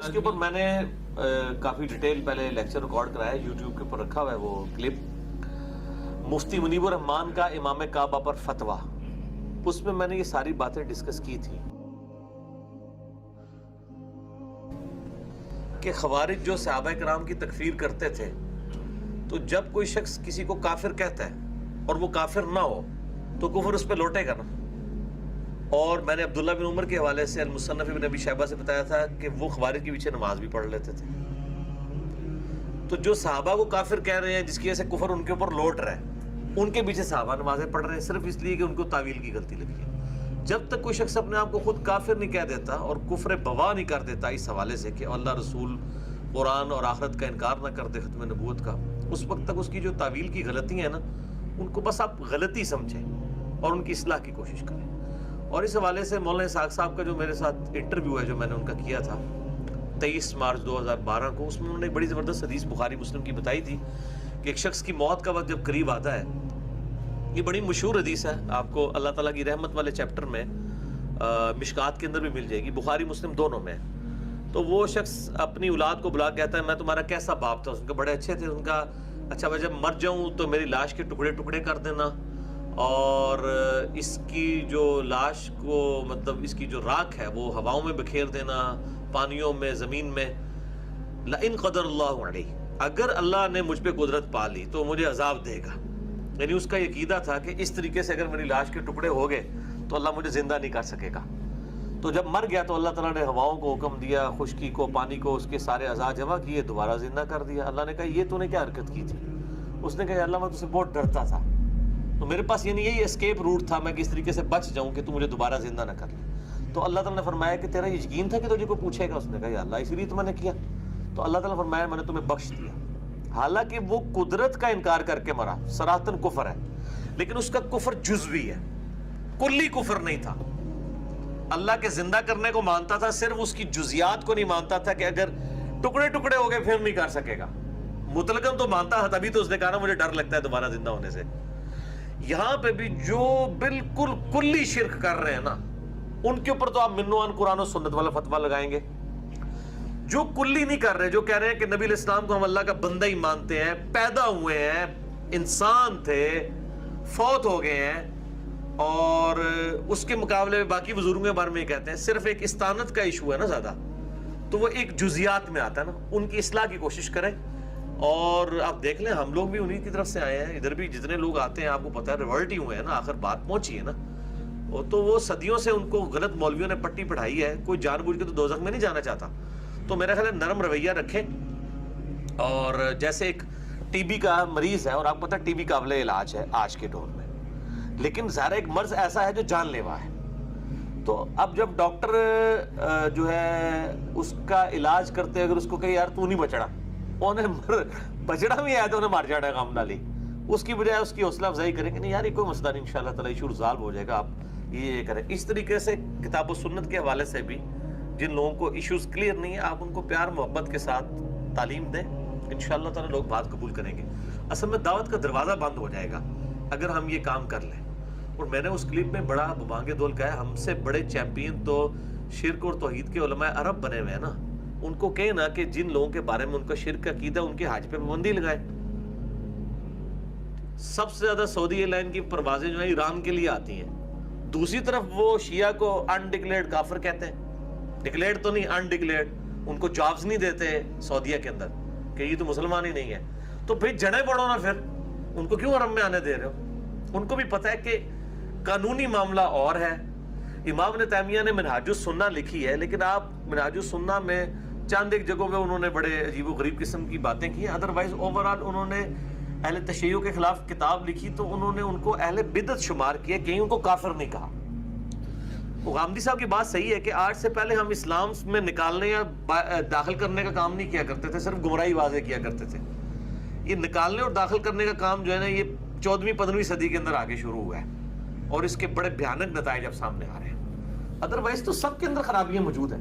اس کے اوپر میں نے کافی ڈیٹیل پہلے لیکچر ریکارڈ کرایا ہے، یوٹیوب کے اوپر رکھا ہوا ہے وہ کلپ، مفتی منیب الرحمان کا امام کعبہ پر فتویٰ۔ اس میں نے یہ ساری باتیں ڈسکس کی تھی کہ خوارج جو صحابہ کرام کی تکفیر کرتے تھے، تو جب کوئی شخص کسی کو کافر کہتا ہے اور وہ کافر نہ ہو تو کفر اس پہ لوٹے گا نا۔ اور میں نے عبداللہ بن عمر کے حوالے سے المصنف ابن ابی شیبہ سے بتایا تھا کہ وہ خوارج کے پیچھے نماز بھی پڑھ لیتے تھے۔ تو جو صحابہ کو کافر کہہ رہے ہیں، جس کی وجہ سے کفر ان کے اوپر لوٹ رہا ہے، ان کے پیچھے صحابہ نمازیں پڑھ رہے ہیں صرف اس لیے کہ ان کو تعویل کی غلطی لگی ہے۔ جب تک کوئی شخص اپنے آپ کو خود کافر نہیں کہہ دیتا اور کفر بوا نہیں کر دیتا اس حوالے سے کہ اللہ رسول قرآن اور آخرت کا انکار نہ کر دے، ختم نبوت کا، اس وقت تک اس کی جو تعویل کی غلطی ہیں نا، ان کو بس آپ غلطی سمجھیں اور ان کی اصلاح کی کوشش کریں۔ اور اس حوالے سے مولانا اسحاق صاحب کا جو میرے ساتھ انٹرویو ہے جو میں نے ان کا کیا تھا 23 مارچ 2012 کو، اس میں انہوں نے ایک بڑی زبردست حدیث بخاری مسلم کی بتائی تھی کہ ایک شخص کی موت کا وقت جب قریب آتا ہے، یہ بڑی مشہور حدیث ہے، آپ کو اللہ تعالیٰ کی رحمت والے چیپٹر میں مشکات کے اندر بھی مل جائے گی، بخاری مسلم دونوں میں۔ تو وہ شخص اپنی اولاد کو بلا کہتا ہے میں تمہارا کیسا باپ تھا، ان کا بڑے اچھے تھے، ان کا اچھا میں جب مر جاؤں تو میری لاش کے ٹکڑے ٹکڑے کر دینا، اور اس کی جو لاش کو مطلب اس کی جو راکھ ہے وہ ہواؤں میں بکھیر دینا، پانیوں میں، زمین میں، لئن قدر اللہ علیہ، اگر اللہ نے مجھ پہ قدرت پا لی تو مجھے عذاب دے گا۔ یعنی اس کا یہ عقیدہ تھا کہ اس طریقے سے اگر میری لاش کے ٹکڑے ہو گئے تو اللہ مجھے زندہ نہیں کر سکے گا۔ تو جب مر گیا تو اللہ تعالیٰ نے ہواؤں کو حکم دیا، خشکی کو، پانی کو، اس کے سارے اعضاء جمع کیے، دوبارہ زندہ کر دیا۔ اللہ نے کہا یہ تو نے کیا حرکت کی تھی؟ اس نے کہا اللہ میں تجھ سے بہت ڈرتا تھا، تو میرے پاس یعنی یہی اسکیپ روٹ تھا، میں کس طریقے سے بچ جاؤں کہ تو مجھے دوبارہ زندہ نہ کر لے۔ تو اللہ تعالیٰ نے فرمایا کہ تیرا یہ یقین تھا کہ تجھے کوئی پوچھے گا؟ اس نے کہا یا اللہ اسی لیے تو میں نے کیا۔ تو اللہ تعالیٰ نے فرمایا میں نے تمہیں بخش دیا، حالانکہ وہ قدرت کا انکار کر کے مرا، صراحتاً کفر ہے، لیکن اس کا کفر جزوی ہے، کلی کفر نہیں تھا۔ اللہ کے زندہ کرنے کو مانتا تھا، صرف اس کی جزیات کو نہیں مانتا تھا کہ اگر ٹکڑے ٹکڑے ہو گئے پھر نہیں کر سکے گا۔ مطلقاً تو مانتا ہے، تبھی تو اس نے کہا نا مجھے ڈر لگتا ہے دوبارہ زندہ ہونے سے۔ یہاں پہ بھی جو بالکل کلی شرک کر رہے ہیں نا، ان کے اوپر تو آپ منو عن قرآن و سنت والا فتویٰ لگائیں گے۔ جو کلی نہیں کر رہے، جو کہہ رہے ہیں کہ نبی علیہ السلام کو ہم اللہ کا بندہ ہی مانتے ہیں، پیدا ہوئے ہیں، انسان تھے، فوت ہو گئے ہیں، اور اس کے مقابلے میں باقی بزرگوں کے بارے میں کہتے ہیں صرف ایک استانت کا ایشو ہے نا زیادہ، تو وہ ایک جزیات میں آتا ہے نا، ان کی اصلاح کی کوشش کریں۔ اور آپ دیکھ لیں ہم لوگ بھی انہی کی طرف سے آئے ہیں، ادھر بھی جتنے لوگ آتے ہیں آپ کو پتہ ہے ریورٹ ہی ہوئے ہیں نا، آخر بات پہنچی ہے نا۔ تو وہ صدیوں سے ان کو غلط مولویوں نے پٹی پڑھائی ہے، کوئی جان بوجھ کے تو دوزخ میں نہیں جانا چاہتا۔ تو میرا خیال ہے نرم رویہ رکھیں، اور جیسے ایک ٹی بی کا مریض ہے، اور آپ کو پتہ ہے ٹی بی قابل علاج ہے آج کے دور میں، لیکن ظاہر ایک مرض ایسا ہے جو جان لیوا ہے۔ تو اب جب ڈاکٹر جو ہے اس کا علاج کرتے اگر اس کو کہے یار تو نہیں بچڑا، انہیں بچڑا بھی ہے تو انہیں مار جانا ہے غم نہ لی، اس کی بجائے اس کی حوصلہ افزائی کریں کہ نہیں یار یہ کوئی مسئلہ نہیں، انشاءاللہ تعالیٰ ایشو ریزالو ہو جائے گا، آپ یہ کریں۔ اس طریقے سے کتاب و سنت کے حوالے سے بھی جن لوگوں کو ایشوز کلیئر نہیں ہیں، آپ ان کو پیار محبت کے ساتھ تعلیم دیں، انشاءاللہ تعالیٰ لوگ بات قبول کریں گے۔ اصل میں دعوت کا دروازہ بند ہو جائے گا اگر ہم یہ کام کر لیں۔ اور میں نے اس کلپ میں بڑا ببانگے دول کہا ہے، ہم سے بڑے چیمپئن تو شرک اور توحید کے علماء عرب بنے ہوئے ہیں نا، ان کو کہیں نا کہ جن لوگوں کے بارے میں ان کا شرک کا عقیدہ ان کے حج پہ پابندی لگائے۔ سب سے زیادہ سعودی ایئر لائن کی پروازیں جو ہیں ایران کے لیے آتی ہیں، دوسری طرف وہ شیعہ کو انڈکلیئرڈ کافر کہتے ہیں، ڈکلیئرڈ تو نہیں انڈکلیئرڈ، ان کو جابز نہیں دیتے سعودیہ کے اندر کہ یہ تو مسلمان ہی نہیں ہے۔ تو پھر جڑیں پڑو نا، پھر ان کو کیوں حرم میں آنے دے رہے ہو؟ ان کو بھی پتہ ہے کہ قانونی معاملہ اور ہے۔ امام ابن تیمیہ نے منہاج السنہ لکھی ہے، لیکن آپ منہاج السنہ میں چند ایک جگہوں پہ انہوں نے بڑے عجیب و غریب قسم کی باتیں کی ہیں، ادروائز اوورآل انہوں نے اہل تشیع کے خلاف کتاب لکھی تو انہوں نے ان کو اہل بدعت شمار کیا، کہیں ان کو کافر نہیں کہا۔ غامدی صاحب کی بات صحیح ہے کہ آج سے پہلے ہم اسلام میں نکالنے یا داخل کرنے کا کام نہیں کیا کرتے تھے، صرف گمراہی واضح کیا کرتے تھے۔ یہ نکالنے اور داخل کرنے کا کام جو ہے نا، یہ 14ویں-15ویں صدی کے اندر آگے شروع ہوا ہے، اور اس کے بڑے بھیانک نتائج اب سامنے آ رہے ہیں۔ ادروائز تو سب کے اندر خرابیاں موجود ہیں۔